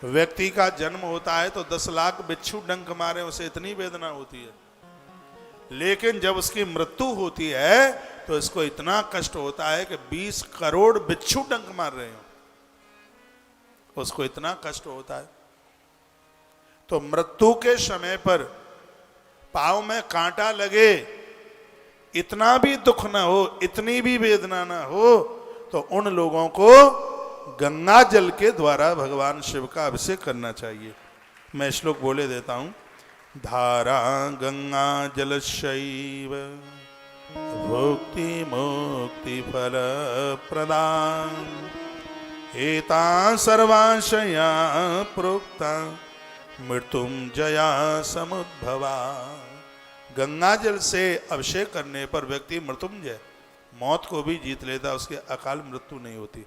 व्यक्ति का जन्म होता है तो 10 लाख बिच्छू डंक मारे, उसे इतनी वेदना होती है, लेकिन जब उसकी मृत्यु होती है तो इसको इतना कष्ट होता है कि 20 करोड़ बिच्छू डंक मार रहे हो, उसको इतना कष्ट होता है। तो मृत्यु के समय पर पांव में कांटा लगे, इतना भी दुख ना हो, इतनी भी वेदना ना हो, तो उन लोगों को गंगा जल के द्वारा भगवान शिव का अभिषेक करना चाहिए। मैं श्लोक बोले देता हूं। धारा गंगा जल शैव भुक्ति मुक्ति फल प्रदान, एता सर्वाशया प्रोक्ता मृत्युंजया समुद्भवा। गंगा जल से अभिषेक करने पर व्यक्ति मृत्युंजय, मौत को भी जीत लेता, उसके अकाल मृत्यु नहीं होती।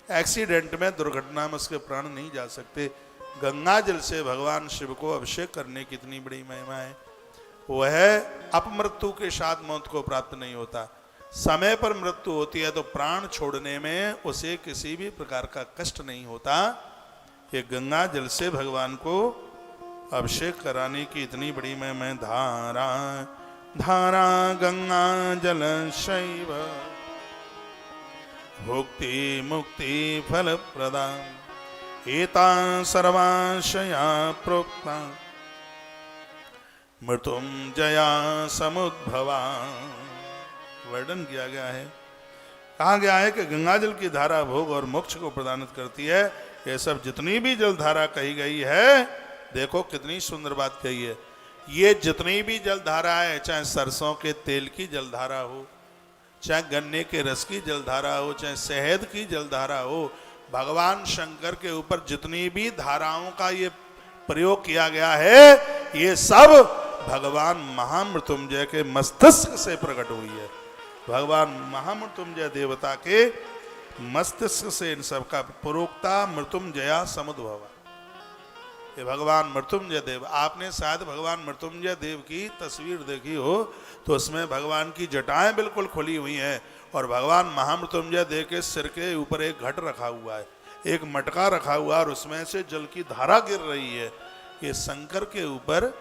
एक्सीडेंट में, दुर्घटना में उसके प्राण नहीं जा सकते। गंगा जल से भगवान शिव को अभिषेक करने की इतनी बड़ी महिमा है। वह अपमृत्यु के साथ मौत को प्राप्त नहीं होता। समय पर मृत्यु होती है तो प्राण छोड़ने में उसे किसी भी प्रकार का कष्ट नहीं होता। ये गंगा जल से भगवान को अभिषेक कराने की इतनी बड़ी महिमा। धारा धारा गंगा जल शैव भुक्ति मुक्ति फल प्रदान, एता सर्वाशया प्रोक्ता मृत्युंजया समुद्भवा। वर्णन किया गया है, कहा गया है कि गंगा जल की धारा भोग और मोक्ष को प्रदान करती है। ये सब जितनी भी जल धारा कही गई है, देखो कितनी सुंदर बात कही है। ये जितनी भी जल धारा है, चाहे सरसों के तेल की जल धारा हो, चाहे गन्ने के रस की जल धारा हो, चाहे शहद की जल धारा हो, भगवान शंकर के ऊपर जितनी भी धाराओं का ये प्रयोग किया गया है, ये सब भगवान महामृत्युंजय के मस्तिष्क से प्रकट हुई है। भगवान महामृत्युंजय देवता के मस्तिष्क से इन सब का प्रोक्ता मृत्युंजया समुद्भवा। ये भगवान मृत्युंजय देव, आपने शायद भगवान मृत्युंजय देव की तस्वीर देखी हो तो उसमें भगवान की जटाएं बिल्कुल खुली हुई हैं और भगवान महामृत्युंजय देव के सिर के ऊपर एक घट रखा हुआ है, एक मटका रखा हुआ और उसमें से जल की धारा गिर रही है। ये शंकर के ऊपर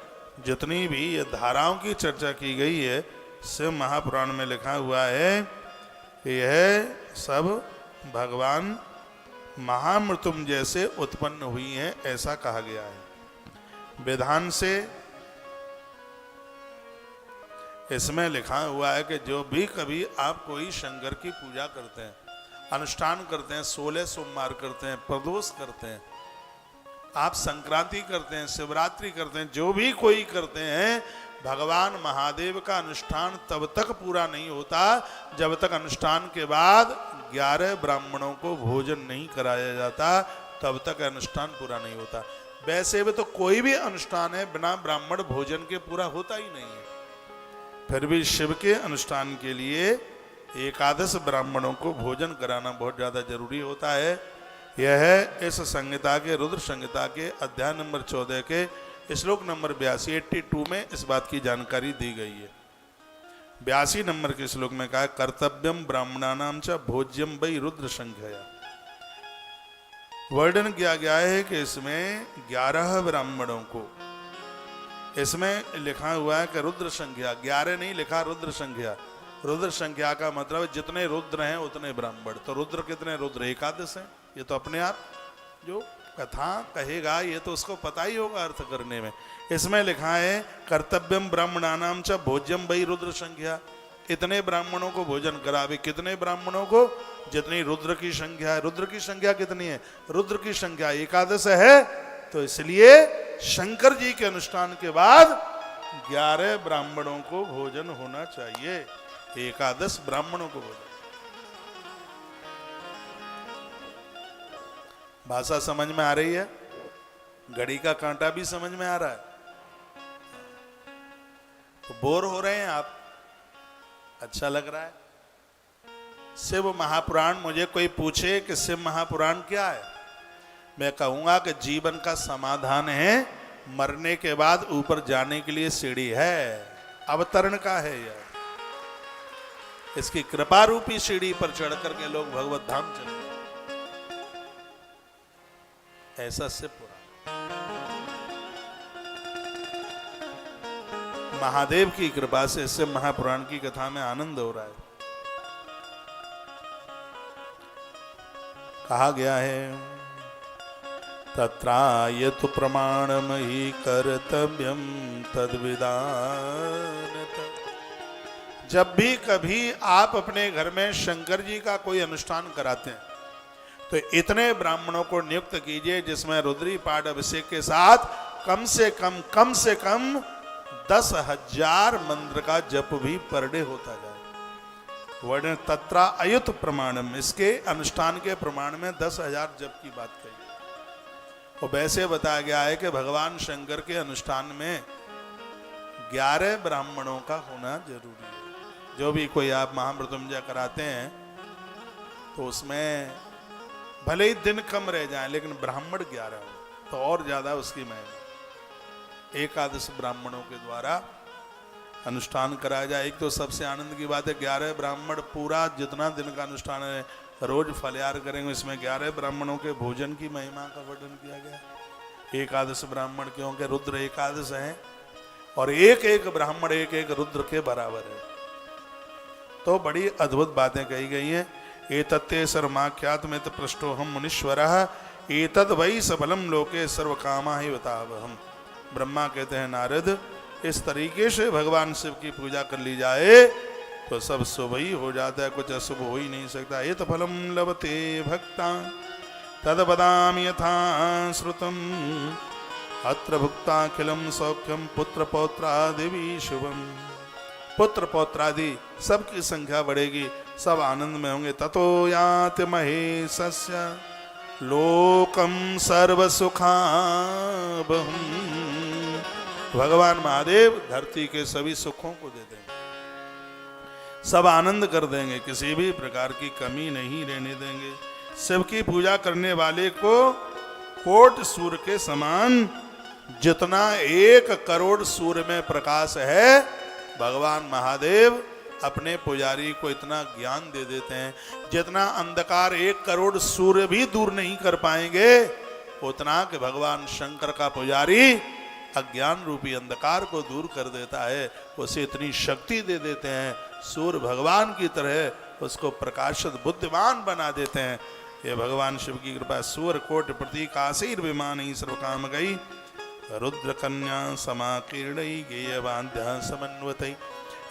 जितनी भी ये धाराओं की चर्चा की गई है शिव महापुराण में लिखा हुआ है, यह सब भगवान महामृत्युंजय से उत्पन्न हुई हैं, ऐसा कहा गया है विधान से। इसमें लिखा हुआ है कि जो भी कभी आप कोई शंकर की पूजा करते हैं, अनुष्ठान करते हैं, 16 सोमवार करते हैं, प्रदोष करते हैं, आप संक्रांति करते हैं, शिवरात्रि करते हैं, जो भी कोई करते हैं, भगवान महादेव का अनुष्ठान तब तक पूरा नहीं होता जब तक अनुष्ठान के बाद 11 ब्राह्मणों को भोजन नहीं कराया जाता, तब तक अनुष्ठान पूरा नहीं होता। वैसे भी तो कोई भी अनुष्ठान है बिना ब्राह्मण भोजन के पूरा होता ही नहीं है, फिर भी शिव के अनुष्ठान के लिए एकादश ब्राह्मणों को भोजन कराना बहुत ज्यादा जरूरी होता है। यह है इस संहिता के, रुद्र संहिता के अध्याय नंबर 14 के श्लोक नंबर 82 82 में इस बात की जानकारी दी गई है। 82 नंबर के श्लोक में कहा कर्तव्यम ब्राह्मणानाम च भोज्यम वै रुद्र संख्या। वर्णन किया गया है कि इसमें 11 ब्राह्मणों को, इसमें लिखा हुआ है कि रुद्र संख्या, 11 नहीं लिखा, रुद्र संख्या। रुद्र संख्या का मतलब जितने रुद्र हैं उतने ब्राह्मण। तो रुद्र कितने? रुद्र एकादश हैं। ये तो अपने आप जो कथा कहेगा ये तो उसको पता ही होगा अर्थ करने में। इसमें लिखा है कर्तव्यम ब्राह्मणानाम च भोज्यम वै रुद्र संख्या, इतने ब्राह्मणों को भोजन करावे। कितने ब्राह्मणों को? जितनी रुद्र की संख्या है। रुद्र की संख्या कितनी है? रुद्र की संख्या एकादश है, तो इसलिए शंकर जी के अनुष्ठान के बाद 11 ब्राह्मणों को भोजन होना चाहिए, एकादश ब्राह्मणों को भोजन। भाषा समझ में आ रही है? घड़ी का कांटा भी समझ में आ रहा है? तो बोर हो रहे हैं आप? अच्छा लग रहा है? शिव महापुराण, मुझे कोई पूछे कि शिव महापुराण क्या है, मैं कहूंगा कि जीवन का समाधान है, मरने के बाद ऊपर जाने के लिए सीढ़ी है, अवतरण का है यह। इसकी कृपा रूपी सीढ़ी पर चढ़ करके लोग भगवत धाम चले, ऐसा शिव पुराण। महादेव की कृपा से शिव महापुराण की कथा में आनंद हो रहा है। कहा गया है तत्रायतु प्रमाणम ही कर्तव्यम तद्विदानत। जब भी कभी आप अपने घर में शंकर जी का कोई अनुष्ठान कराते हैं तो इतने ब्राह्मणों को नियुक्त कीजिए जिसमें रुद्री पाठ अभिषेक के साथ कम से कम 10,000 मंत्र का जप भी पर डे होता जाए। वर्णन तत्रा अयुत प्रमाणम, इसके अनुष्ठान के प्रमाण में 10,000 जप की बात कही। और वैसे बताया गया है कि भगवान शंकर के अनुष्ठान में 11 ब्राह्मणों का होना जरूरी है। जो भी कोई आप महामृत्युंजय कराते हैं तो उसमें भले ही दिन कम रह जाए लेकिन ब्राह्मण 11 हो तो और ज्यादा उसकी महिमा। एकादश ब्राह्मणों के द्वारा अनुष्ठान कराया जाए। एक तो सबसे आनंद की बात है 11 ब्राह्मण, पूरा जितना दिन का अनुष्ठान है रोज फलयार करेंगे, इसमें 11 ब्राह्मणों के भोजन की महिमा का वर्णन किया गया। एकादश ब्राह्मण क्योंकि रुद्र एकादश है और एक एक ब्राह्मण एक एक रुद्र के बराबर है, तो बड़ी अद्भुत बातें कही गई हैं। एतत्ते सर्वमाख्यात में पृष्ठो हम मुनीश्वरः एतद् वै सबलम लोके सर्व कामा ही बतावहम। ब्रह्मा कहते हैं नारद, इस तरीके से भगवान शिव की पूजा कर ली जाए तो सब शुभ ही हो जाता है, कुछ अशुभ हो ही नहीं सकता। एत फलम लभते भक्ता तद बदामि यथा श्रुतम अत्र भुक्ताखिलम सौख्यम पुत्र पौत्रादि शुभम। पुत्र पौत्रादि सबकी संख्या बढ़ेगी, सब आनंद में होंगे। ततो याति महेशस्य लोकम सर्व सुखावहम। भगवान महादेव धरती के सभी सुखों को दे देंगे, सब आनंद कर देंगे, किसी भी प्रकार की कमी नहीं रहने देंगे। शिव की पूजा करने वाले को कोट सूर्य के समान, जितना 1 करोड़ सूर्य में प्रकाश है, भगवान महादेव अपने पुजारी को इतना ज्ञान दे देते हैं, जितना अंधकार 1 करोड़ सूर्य भी दूर नहीं कर पाएंगे, उतना कि भगवान शंकर का पुजारी अज्ञान रूपी अंधकार को दूर कर देता है, उसे इतनी शक्ति दे देते हैं, सूर्य भगवान की तरह उसको प्रकाशित बुद्धिमान बना देते हैं। ये भगवान शिव की कृपा। सूर्य कोट प्रतीक आशीर विमानी सर्व काम गई, रुद्र कन्या समाकीर्णई गेयवाद्य समन्वतई।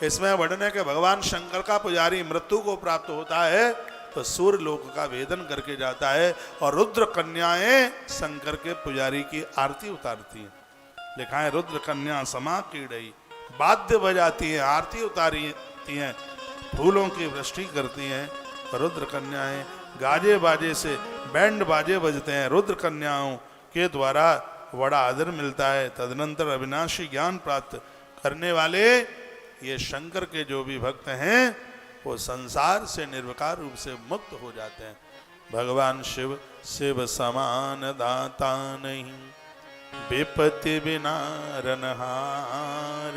इसमें वर्णन है कि भगवान शंकर का पुजारी मृत्यु को प्राप्त होता है तो सूर्य लोक का वेदन करके जाता है, और रुद्र कन्याएं शंकर के पुजारी की आरती उतारती हैं। लिखा है रुद्र कन्या समाकीर्णई, वाद्य बजाती हैं, आरती उतारती हैं, फूलों की वृष्टि करती हैं। रुद्र कन्याएं गाजे बाजे से, बैंड बाजे बजते हैं, रुद्र कन्याओं के द्वारा बड़ा आदर मिलता है। तदनंतर अविनाशी ज्ञान प्राप्त करने वाले ये शंकर के जो भी भक्त हैं वो संसार से निर्विकार रूप से मुक्त हो जाते हैं। भगवान शिव शिव समान दाता नहीं, विपत्ति बिना रनहार,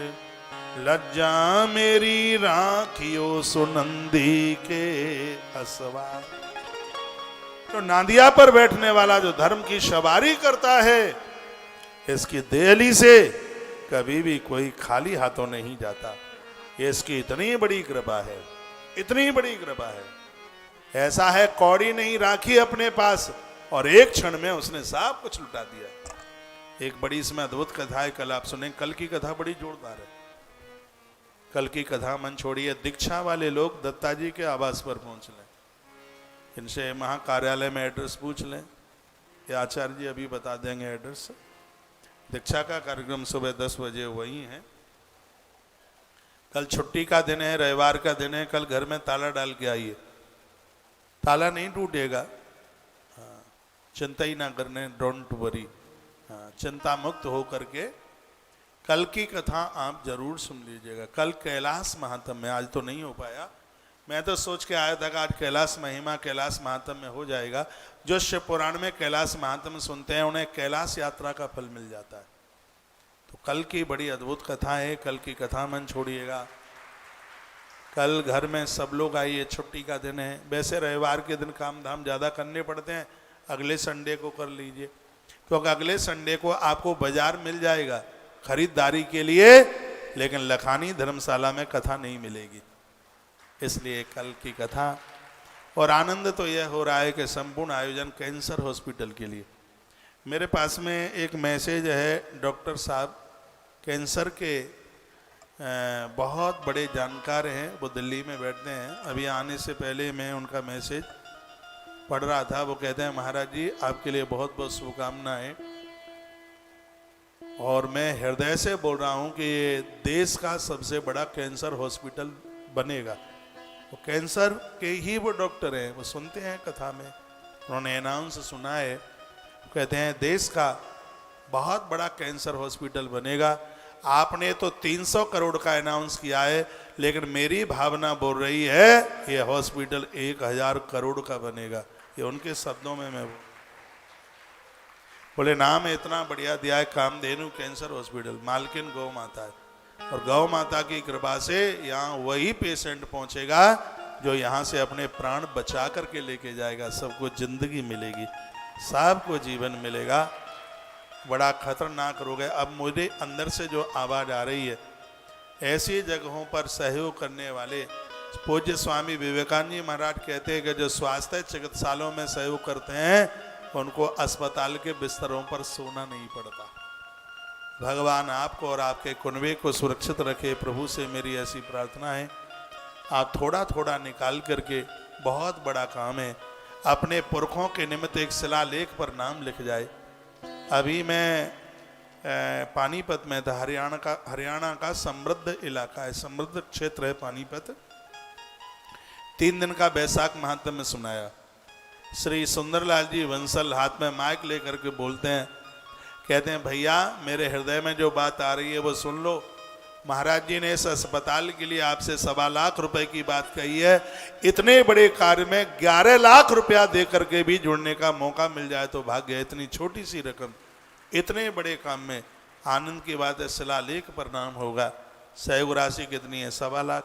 लज्जा मेरी राखियो सुनंदी के असवार। तो नांदिया पर बैठने वाला जो धर्म की सवारी करता है, इसकी देहली से कभी भी कोई खाली हाथों नहीं जाता। ये इसकी इतनी बड़ी कृपा है, इतनी बड़ी कृपा है। ऐसा है कौड़ी नहीं राखी अपने पास और एक क्षण में उसने सब कुछ लुटा दिया। एक बड़ी इसमें अद्भुत कथा है, कल आप सुने। कल की कथा बड़ी जोरदार है। कल की कथा मन छोड़िए, दीक्षा वाले लोग दत्ता जी के आवास पर पहुंच लें, इनसे महाकार्यालय में एड्रेस पूछ लें, ये आचार्य जी अभी बता देंगे एड्रेस। दीक्षा का कार्यक्रम सुबह 10 बजे वही है। कल छुट्टी का दिन है, रविवार का दिन है। कल घर में ताला डाल के आइए, ताला नहीं टूटेगा। हाँ, चिंता ही ना करने, डोंट वरी। हाँ, चिंता मुक्त हो करके कल की कथा आप जरूर सुन लीजिएगा। कल कैलाश महात्म्य, आज तो नहीं हो पाया, मैं तो सोच के आया था कि आज कैलाश महिमा कैलाश महात्म्य हो जाएगा। जो शिव पुराण में कैलाश महात्म्य सुनते हैं उन्हें कैलाश यात्रा का फल मिल जाता है। तो कल की बड़ी अद्भुत कथा है, कल की कथा मन छोड़िएगा। कल घर में सब लोग आइए, छुट्टी का दिन है। वैसे रविवार के दिन काम धाम ज़्यादा करने पड़ते हैं, अगले संडे को कर लीजिए, क्योंकि अगले संडे को आपको बाजार मिल जाएगा खरीदारी के लिए, लेकिन लखानी धर्मशाला में कथा नहीं मिलेगी। इसलिए कल की कथा। और आनंद तो यह हो रहा है कि संपूर्ण आयोजन कैंसर हॉस्पिटल के लिए। मेरे पास में एक मैसेज है, डॉक्टर साहब कैंसर के बहुत बड़े जानकार हैं, वो दिल्ली में बैठते हैं। अभी आने से पहले मैं उनका मैसेज पढ़ रहा था। वो कहते हैं महाराज जी आपके लिए बहुत बहुत शुभकामनाएं, और मैं हृदय से बोल रहा हूं कि ये देश का सबसे बड़ा कैंसर हॉस्पिटल बनेगा। वो कैंसर के ही वो डॉक्टर हैं, वो सुनते हैं कथा में, उन्होंने अनाउंस सुना है। कहते हैं देश का बहुत बड़ा कैंसर हॉस्पिटल बनेगा। आपने तो 300 करोड़ का अनाउंस किया है, लेकिन मेरी भावना बोल रही है ये हॉस्पिटल 1000 करोड़ का बनेगा। ये उनके शब्दों में मैं बोले नाम इतना बढ़िया दिया है, कामधेनु कैंसर हॉस्पिटल, मालकिन गौ माता है, और गौ माता की कृपा से यहाँ वही पेशेंट पहुंचेगा जो यहाँ से अपने प्राण बचा करके लेके जाएगा। सबको जिंदगी मिलेगी, सबको जीवन मिलेगा। बड़ा खतरनाक रोग है। अब मुझे अंदर से जो आवाज़ आ रही है, ऐसी जगहों पर सहयोग करने वाले पूज्य स्वामी विवेकानंद जी महाराज कहते हैं कि जो स्वास्थ्य चिकित्सालयों में सहयोग करते हैं उनको अस्पताल के बिस्तरों पर सोना नहीं पड़ता। भगवान आपको और आपके कुनबे को सुरक्षित रखे, प्रभु से मेरी ऐसी प्रार्थना है। आप थोड़ा थोड़ा निकाल करके, बहुत बड़ा काम है, अपने पुरखों के निमित्त एक शिलालेख पर नाम लिख जाए। अभी मैं पानीपत में था, हरियाणा का समृद्ध इलाका है, समृद्ध क्षेत्र है पानीपत। 3 दिन का बैसाख महात्म्य सुनाया। श्री सुंदरलाल जी वंसल हाथ में माइक लेकर के बोलते हैं कहते हैं भैया मेरे हृदय में जो बात आ रही है वो सुन लो। महाराज जी ने इस अस्पताल के लिए आपसे 1.25 लाख रुपए की बात कही है। इतने बड़े कार्य में 11 लाख रुपया दे करके भी जुड़ने का मौका मिल जाए तो भाग्य। इतनी छोटी सी रकम इतने बड़े काम में, आनंद की बात है, शिलालेख पर नाम होगा। सहयोग राशि कितनी है? 1.25 लाख।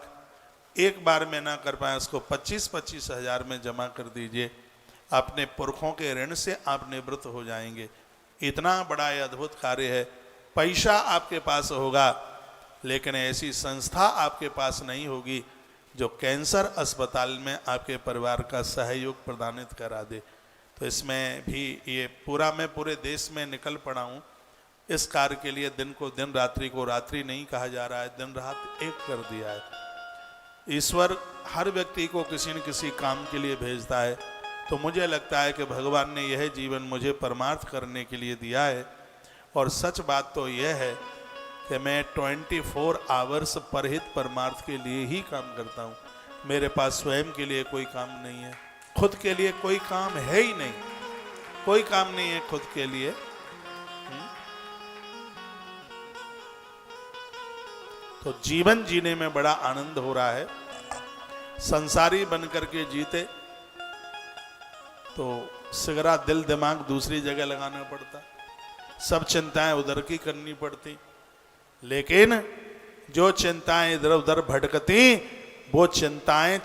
एक बार में ना कर पाए उसको 25-25 हजार में जमा कर दीजिए। अपने पुरखों के ऋण से आप निवृत्त हो जाएंगे। इतना बड़ा यह अद्भुत कार्य है। पैसा आपके पास होगा लेकिन ऐसी संस्था आपके पास नहीं होगी जो कैंसर अस्पताल में आपके परिवार का सहयोग प्रदानित करा दे। तो इसमें भी ये पूरा, मैं पूरे देश में निकल पड़ा हूँ इस कार्य के लिए। दिन को दिन, रात्रि को रात्रि नहीं कहा जा रहा है, दिन रात एक कर दिया है। ईश्वर हर व्यक्ति को किसी न किसी काम के लिए भेजता है। तो मुझे लगता है कि भगवान ने यह जीवन मुझे परमार्थ करने के लिए दिया है। और सच बात तो यह है कि मैं 24 आवर्स परहित परमार्थ के लिए ही काम करता हूँ। मेरे पास स्वयं के लिए कोई काम नहीं है, खुद के लिए कोई काम है ही नहीं, कोई काम नहीं है खुद के लिए। तो जीवन जीने में बड़ा आनंद हो रहा है। संसारी बनकर के जीते तो सिगरा दिल दिमाग दूसरी जगह लगाना पड़ता, सब चिंताएं उधर की करनी पड़ती। लेकिन जो चिंताएं इधर उधर भटकती वो चिंताएं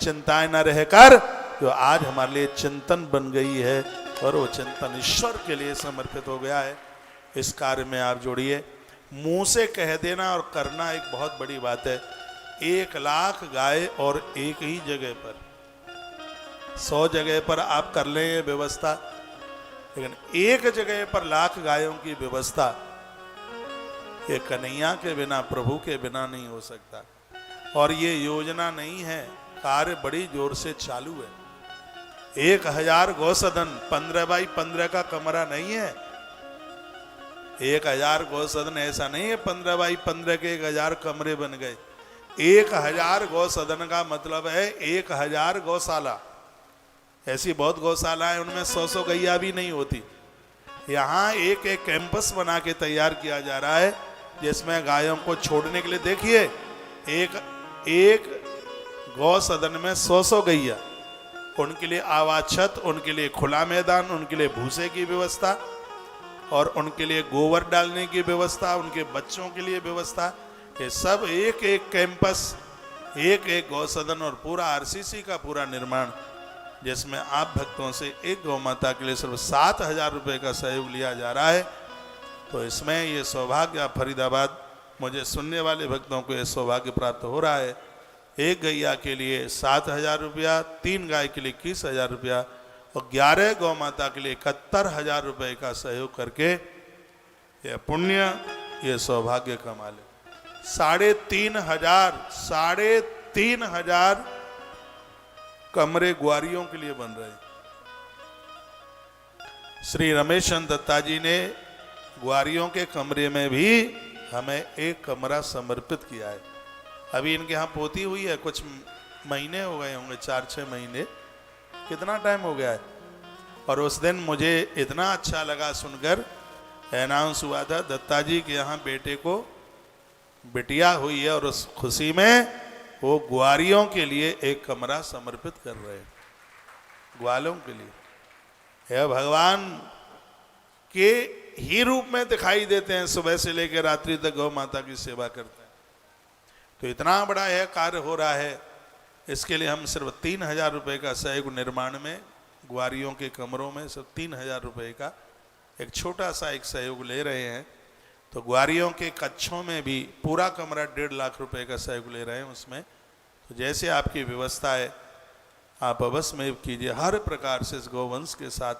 न रहकर जो आज हमारे लिए चिंतन बन गई है और वो चिंतन ईश्वर के लिए समर्पित हो गया है। इस कार्य में आप जोड़िए। मुंह से कह देना और करना एक बहुत बड़ी बात है। 1 लाख गाय और एक ही जगह पर, 100 जगह पर आप कर लें ये व्यवस्था, लेकिन एक जगह पर लाख गायों की व्यवस्था ये कन्हैया के बिना, प्रभु के बिना नहीं हो सकता। और ये योजना नहीं है, कार्य बड़ी जोर से चालू है। 1000 गौसदन, 15 बाई 15 का कमरा नहीं है। 1000 गौसदन ऐसा नहीं है 15 बाई 15 के 1000 कमरे बन गए। 1000 गौसदन का मतलब है 1000 गौशाला। ऐसी बहुत गौशालाएं उनमें 100 गैया भी नहीं होती। यहाँ एक एक कैंपस बना के तैयार किया जा रहा है जिसमें गायों को छोड़ने के लिए, देखिए एक गौ सदन में 100 गैया, उनके लिए आवाज छत, उनके लिए खुला मैदान, उनके लिए भूसे की व्यवस्था और उनके लिए गोबर डालने की व्यवस्था, उनके बच्चों के लिए व्यवस्था। ये सब एक एक कैंपस, एक एक गौ सदन और पूरा आरसीसी का पूरा निर्माण, जिसमें आप भक्तों से एक गौ माता के लिए सिर्फ 7000 रुपये का सहयोग लिया जा रहा है। तो इसमें ये सौभाग्य, फरीदाबाद मुझे सुनने वाले भक्तों को ये सौभाग्य प्राप्त हो रहा है। एक गैया के लिए 7000 रुपया, 3 गाय के लिए 21000 रुपया और 11 गौ माता के लिए 71000 रुपये का सहयोग करके ये पुण्य, ये सौभाग्य कमा ले। 3500 कमरे ग्वारियों के लिए बन रहे हैं। श्री रमेश चंद दत्ता जी ने ग्वारियों के कमरे में भी हमें एक कमरा समर्पित किया है। अभी इनके यहाँ पोती हुई है, कुछ महीने हो गए होंगे, 4-6 महीने, कितना टाइम हो गया है। और उस दिन मुझे इतना अच्छा लगा सुनकर, अनाउंस हुआ था दत्ता जी के यहाँ बेटे को बिटिया हुई है और उस खुशी में वो ग्वारियों के लिए एक कमरा समर्पित कर रहे हैं, ग्वालों के लिए। यह भगवान के ही रूप में दिखाई देते हैं, सुबह से लेकर रात्रि तक गौ माता की सेवा करते हैं। तो इतना बड़ा यह कार्य हो रहा है, इसके लिए हम सिर्फ 3000 रुपये का सहयोग निर्माण में, ग्वारियों के कमरों में सिर्फ 3000 रुपये का एक छोटा सा एक सहयोग ले रहे हैं। तो ग्वारियों के कच्छों में भी पूरा कमरा 1.5 लाख रुपए का सहयोग ले रहे हैं उसमें। तो जैसे आपकी व्यवस्था है आप अवश्य में कीजिए। हर प्रकार से इस गौवंश के साथ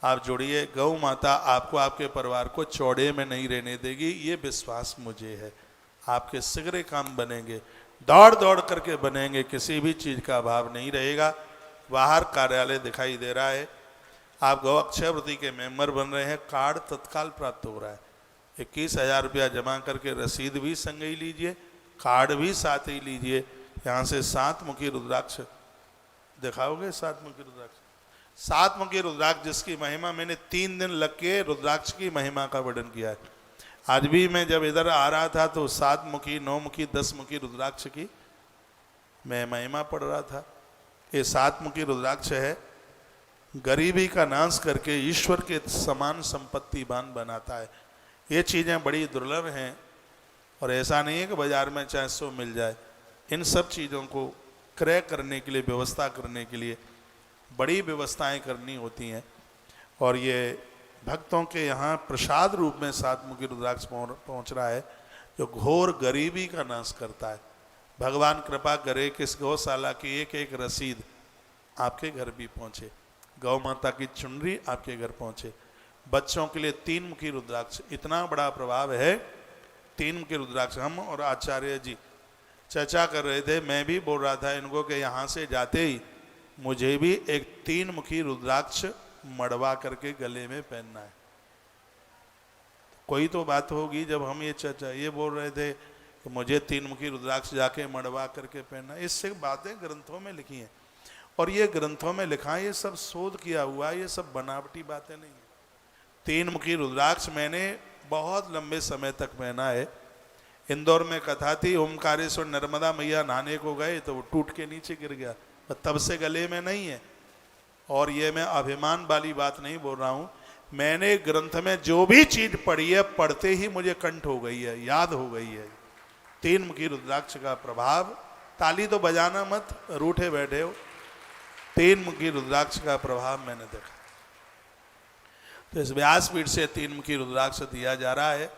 आप जुड़िए। गौ माता आपको, आपके परिवार को चौड़े में नहीं रहने देगी, ये विश्वास मुझे है। आपके शीघ्र काम बनेंगे, दौड़ दौड़ करके बनेंगे, किसी भी चीज़ का अभाव नहीं रहेगा। बाहर कार्यालय दिखाई दे रहा है, आप गौ अक्षय वृत्ति के मेंबर बन रहे हैं, कार्ड तत्काल प्राप्त हो रहा है। 21000 रुपया जमा करके रसीद भी संग ही लीजिए, कार्ड भी साथ ही लीजिए। यहाँ से 7 मुखी रुद्राक्ष दिखाओगे, 7 मुखी रुद्राक्ष 7 मुखी रुद्राक्ष जिसकी महिमा मैंने 3 दिन लग के रुद्राक्ष की महिमा का वर्णन किया है। आज भी मैं जब इधर आ रहा था तो 7 मुखी, 9 मुखी, 10 मुखी रुद्राक्ष की मैं महिमा पढ़ रहा था। ये 7 मुखी रुद्राक्ष है, गरीबी का नाश करके ईश्वर के समान संपत्तिवान बनाता है। ये चीज़ें बड़ी दुर्लभ हैं और ऐसा नहीं है कि बाजार में चाहे सो मिल जाए। इन सब चीज़ों को क्रय करने के लिए, व्यवस्था करने के लिए बड़ी व्यवस्थाएं करनी होती हैं। और ये भक्तों के यहाँ प्रसाद रूप में 7 मुखी रुद्राक्ष पहुँच रहा है, जो घोर गरीबी का नाश करता है। भगवान कृपा करे कि इस गौशाला की एक एक रसीद आपके घर भी पहुँचे, गौ माता की चुनरी आपके घर पहुँचे। बच्चों के लिए 3 मुखी रुद्राक्ष, इतना बड़ा प्रभाव है 3 मुखी रुद्राक्ष। हम और आचार्य जी चर्चा कर रहे थे, मैं भी बोल रहा था इनको कि यहाँ से जाते ही मुझे भी एक 3 मुखी रुद्राक्ष मड़वा करके गले में पहनना है। कोई तो बात होगी जब हम ये बोल रहे थे कि मुझे 3 मुखी रुद्राक्ष जाके मड़वा करके पहनना। इससे बातें ग्रंथों में लिखी हैं और ये ग्रंथों में लिखा है, ये सब शोध किया हुआ है, ये सब बनावटी बातें नहीं है। 3 मुखी रुद्राक्ष मैंने बहुत लंबे समय तक पहना है। इंदौर में कथा थी, ओमकारेश्वर नर्मदा मैया नहाने को गए तो वो टूट के नीचे गिर गया, तब से गले में नहीं है। और ये मैं अभिमान वाली बात नहीं बोल रहा हूँ, मैंने ग्रंथ में जो भी चीज पढ़ी है पढ़ते ही मुझे कंठ हो गई है, याद हो गई है। 3 मुखी रुद्राक्ष का प्रभाव, ताली तो बजाना मत, रूठे बैठे हो। 3 मुखी रुद्राक्ष का प्रभाव मैंने देखा। तो इस व्यासपीठ से 3 मुखी रुद्राक्ष दिया जा रहा है।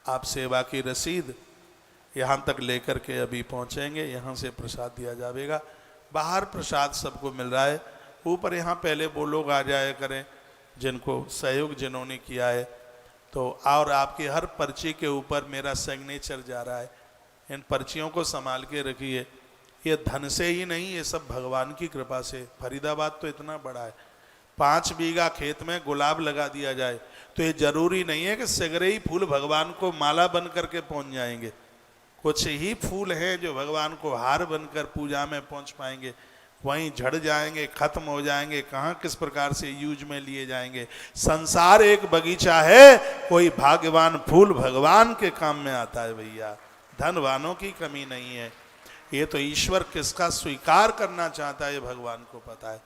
आप सेवा की रसीद यहाँ तक लेकर के अभी पहुँचेंगे, यहाँ से प्रसाद दिया जाएगा। बाहर प्रसाद सबको मिल रहा है, ऊपर यहाँ पहले वो लोग आ जाया करें जिनको सहयोग जिन्होंने किया है। तो और आपकी हर पर्ची के ऊपर मेरा सिग्नेचर जा रहा है, इन पर्चियों को संभाल के रखिए। ये धन से ही नहीं, ये सब भगवान की कृपा से। फरीदाबाद तो इतना बड़ा है, 5 बीघा खेत में गुलाब लगा दिया जाए तो ये जरूरी नहीं है कि सगरे ही फूल भगवान को माला बन करके पहुंच जाएंगे। कुछ ही फूल हैं जो भगवान को हार बनकर पूजा में पहुंच पाएंगे, वहीं झड़ जाएंगे, खत्म हो जाएंगे, कहाँ किस प्रकार से यूज में लिए जाएंगे। संसार एक बगीचा है, कोई भाग्यवान फूल भगवान के काम में आता है भैया, धनवानों की कमी नहीं है। ये तो ईश्वर किसका स्वीकार करना चाहता है ये भगवान को पता है।